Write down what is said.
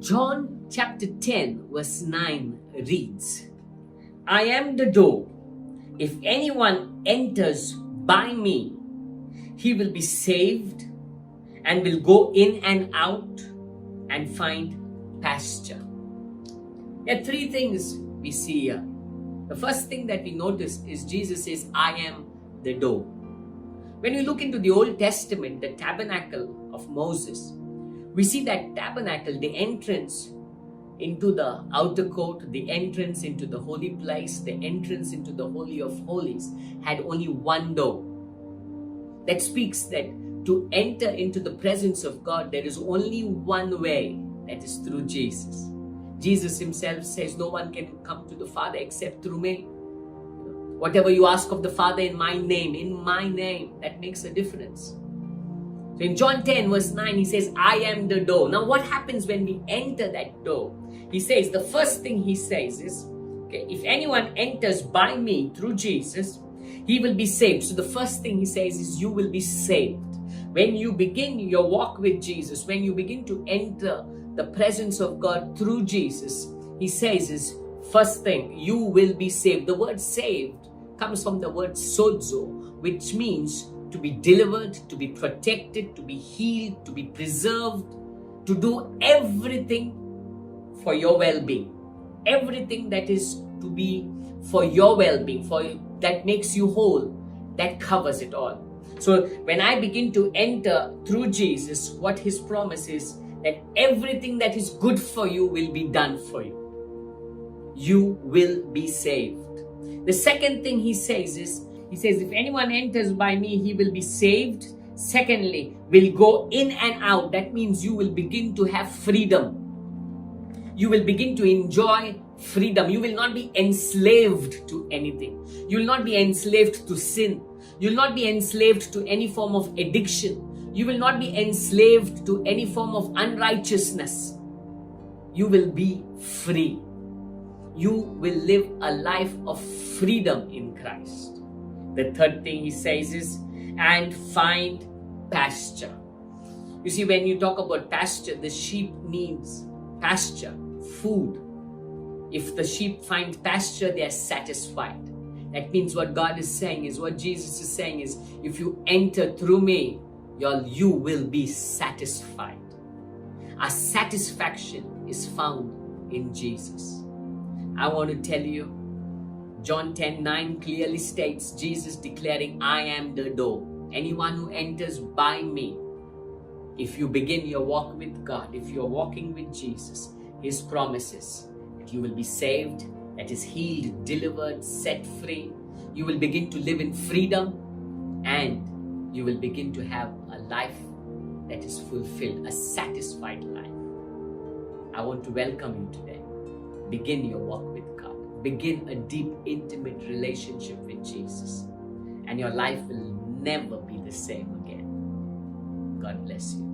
John chapter 10 verse 9 reads, I am the door. If anyone enters by me, he will be saved and will go in and out and find pasture. There are three things we see here. The first thing that we notice is Jesus says, I am the door. When we look into the Old Testament, the tabernacle of Moses, we see that tabernacle, the entrance into the outer court, the entrance into the holy place, the entrance into the Holy of Holies, had only one door. That speaks that to enter into the presence of God, there is only one way, that is through Jesus. Jesus himself says, no one can come to the Father except through me. Whatever you ask of the Father in my name, that makes a difference. So in John 10 verse 9, he says, I am the door. Now what happens when we enter that door? He says, the first thing he says is, okay, if anyone enters by me through Jesus, he will be saved. So the first thing he says is, you will be saved. When you begin your walk with Jesus, when you begin to enter the presence of God through Jesus, he says is, first thing, you will be saved. The word saved comes from the word sozo, which means to be delivered, to be protected, to be healed, to be preserved, to do everything for your well-being. Everything that is to be for your well-being, that makes you whole, that covers it all. So when I begin to enter through Jesus, what his promise is, that everything that is good for you will be done for you. You will be saved. The second thing he says is, he says, if anyone enters by me, he will be saved. Secondly, will go in and out. That means you will begin to have freedom. You will begin to enjoy freedom. You will not be enslaved to anything. You will not be enslaved to sin. You will not be enslaved to any form of addiction. You will not be enslaved to any form of unrighteousness. You will be free. You will live a life of freedom in Christ. The third thing he says is, and find pasture. You see, when you talk about pasture, the sheep needs pasture, food. If the sheep find pasture, they are satisfied. That means what God is saying is, what Jesus is saying is, if you enter through me, you will be satisfied. Our satisfaction is found in Jesus. I want to tell you, John 10:9 clearly states Jesus declaring, I am the door. Anyone who enters by me, if you begin your walk with God, if you're walking with Jesus, his promises that you will be saved, that is healed, delivered, set free. You will begin to live in freedom, and you will begin to have a life that is fulfilled, a satisfied life. I want to welcome you today. Begin your walk with God. Begin a deep, intimate relationship with Jesus, and your life will never be the same again. God bless you.